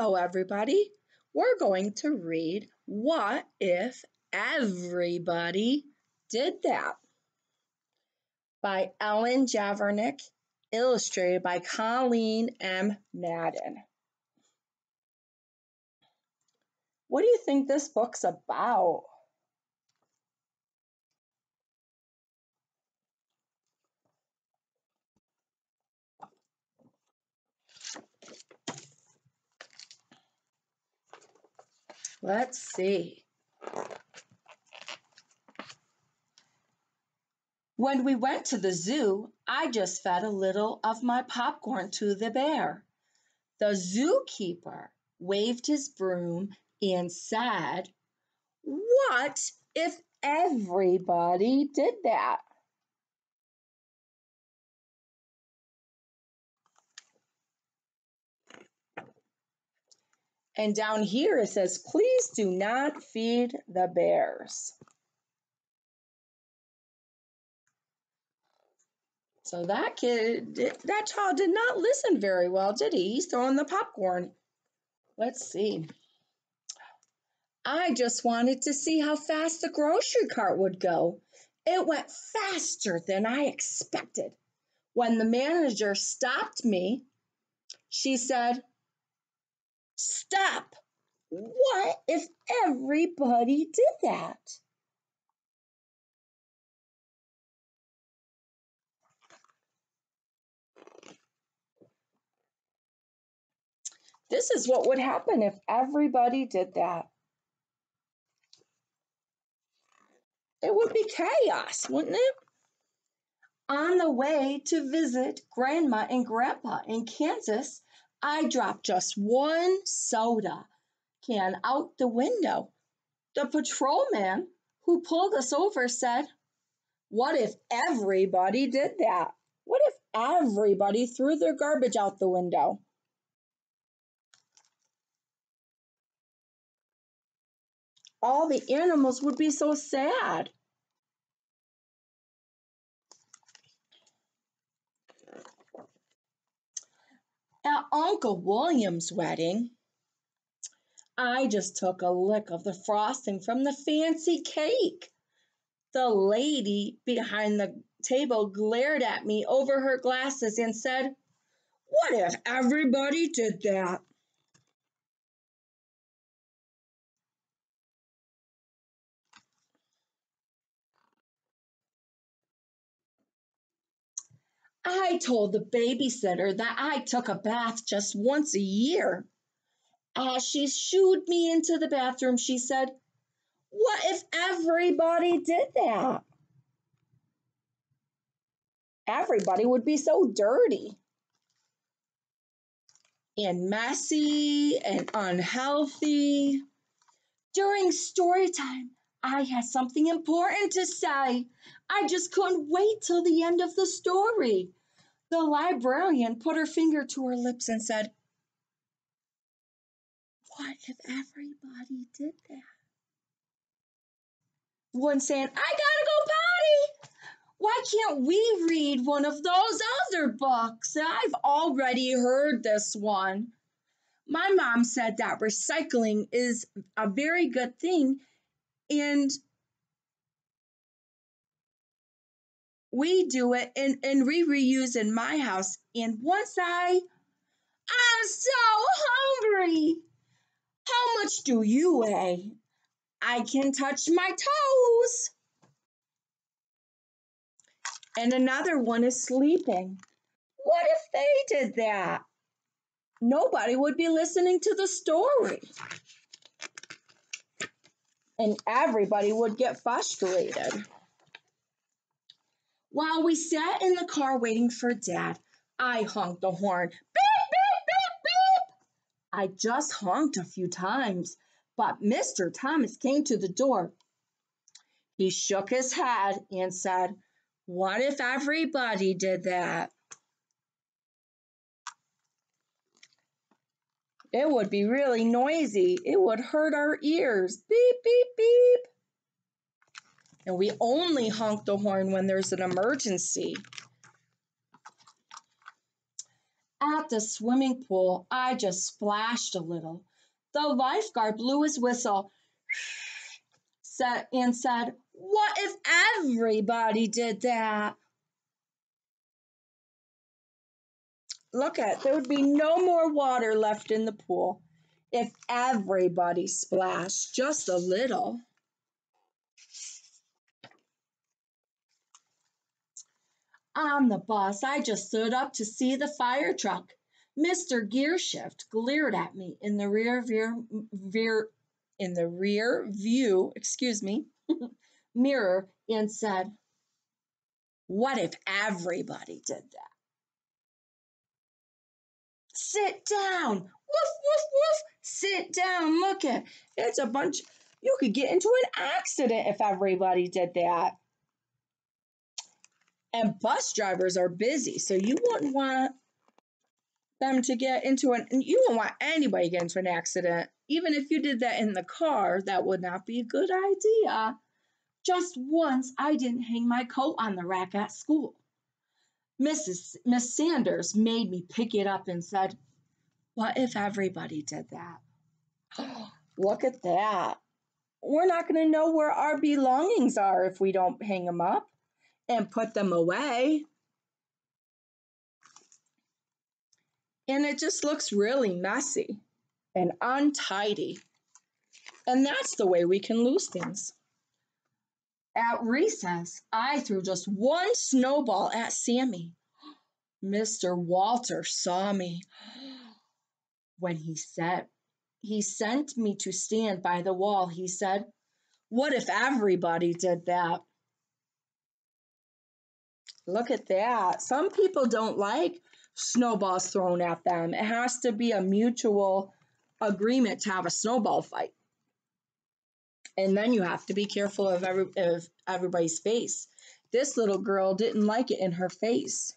Hello, everybody. We're going to read What If Everybody Did That by Ellen Javernick, illustrated by Colleen M. Madden. What do you think this book's about? Let's see. When we went to the zoo, I just fed a little of my popcorn to the bear. The zookeeper waved his broom and said, "What if everybody did that?" And down here it says, "Please do not feed the bears." So that child did not listen very well, did he? He's throwing the popcorn. Let's see. I just wanted to see how fast the grocery cart would go. It went faster than I expected. When the manager stopped me, she said, "Stop! What if everybody did that?" This is what would happen if everybody did that. It would be chaos, wouldn't it? On the way to visit Grandma and Grandpa in Kansas, I dropped just one soda can out the window. The patrolman who pulled us over said, "What if everybody did that? What if everybody threw their garbage out the window?" All the animals would be so sad. At Uncle William's wedding, I just took a lick of the frosting from the fancy cake. The lady behind the table glared at me over her glasses and said, "What if everybody did that?" I told the babysitter that I took a bath just once a year. As she shooed me into the bathroom, she said, "What if everybody did that?" Everybody would be so dirty and messy and unhealthy. During story time, I had something important to say. I just couldn't wait till the end of the story. The librarian put her finger to her lips and said, "What if everybody did that?" One saying, "I gotta go potty. Why can't we read one of those other books? I've already heard this one." My mom said that recycling is a very good thing, and we do it and we reuse in my house. And I'm so hungry. How much do you weigh? I can touch my toes. And another one is sleeping. What if they did that? Nobody would be listening to the story. And everybody would get frustrated. While we sat in the car waiting for Dad, I honked the horn. Beep, beep, beep, beep. I just honked a few times, but Mr. Thomas came to the door. He shook his head and said, "What if everybody did that?" It would be really noisy. It would hurt our ears. Beep, beep, beep. And we only honk the horn when there's an emergency. At the swimming pool, I just splashed a little. The lifeguard blew his whistle and said, "What if everybody did that?" Look at, there would be no more water left in the pool if everybody splashed just a little. On the bus, I just stood up to see the fire truck. Mr. Gearshift glared at me in the rear view, mirror and said, "What if everybody did that?" Sit down. Woof, woof, woof. Sit down. Look at, it's a bunch. You could get into an accident if everybody did that. And bus drivers are busy, so you wouldn't want them to get into you wouldn't want anybody to get into an accident. Even if you did that in the car, that would not be a good idea. Just once, I didn't hang my coat on the rack at school. Miss Sanders made me pick it up and said, "What if everybody did that?" Look at that. We're not going to know where our belongings are if we don't hang them up and put them away. And it just looks really messy and untidy. And that's the way we can lose things. At recess, I threw just one snowball at Sammy. Mr. Walter saw me. When he sent me to stand by the wall, he said, "What if everybody did that?" Look at that. Some people don't like snowballs thrown at them. It has to be a mutual agreement to have a snowball fight. And then you have to be careful of everybody's face. This little girl didn't like it in her face.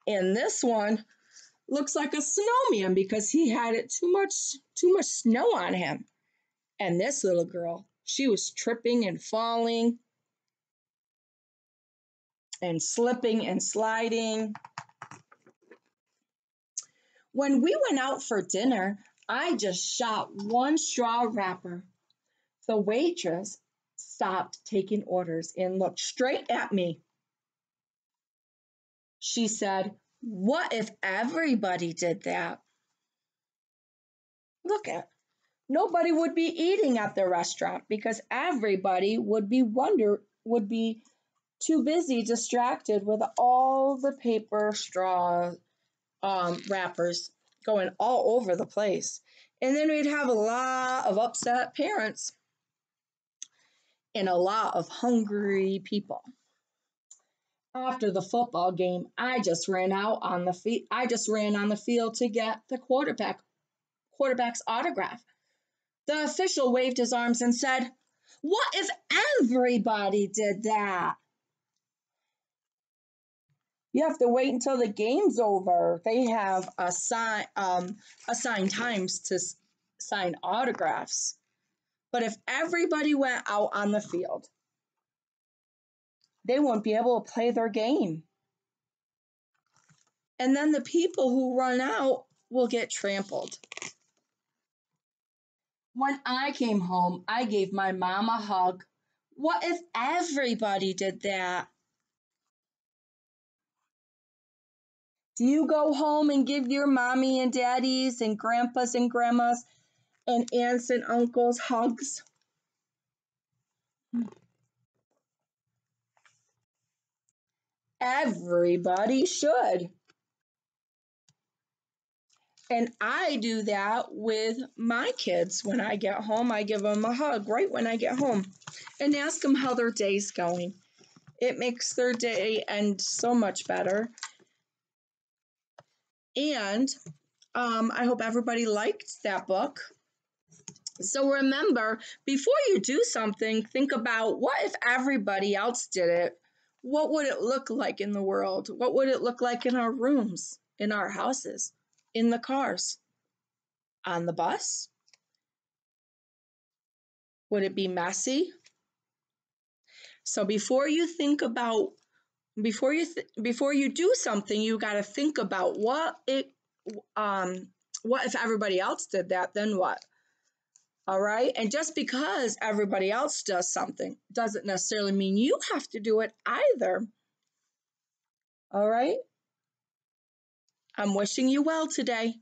And this one looks like a snowman because he had too much snow on him. And this little girl, she was tripping and falling and slipping and sliding. When we went out for dinner, I just shot one straw wrapper. The waitress stopped taking orders and looked straight at me. She said, "What if everybody did that?" Look at, nobody would be eating at the restaurant because everybody would be too busy, distracted with all the paper straw wrappers going all over the place. And then we'd have a lot of upset parents and a lot of hungry people. After the football game, I just ran on the field to get the quarterback's autograph. The official waved his arms and said, "What if everybody did that?" You have to wait until the game's over. They have assigned times to sign autographs. But if everybody went out on the field, they won't be able to play their game. And then the people who run out will get trampled. When I came home, I gave my mom a hug. What if everybody did that? Do you go home and give your mommy and daddies and grandpas and grandmas and aunts and uncles hugs? Everybody should. And I do that with my kids. When I get home, I give them a hug right when I get home and ask them how their day's going. It makes their day end so much better. And I hope everybody liked that book. So remember, before you do something, think about, what if everybody else did it? What would it look like in the world? What would it look like in our rooms, in our houses, in the cars, on the bus? Would it be messy? So before you think about before you do something, you got to think about what if everybody else did that, then what? All right? And just because everybody else does something doesn't necessarily mean you have to do it either. All right? I'm wishing you well today.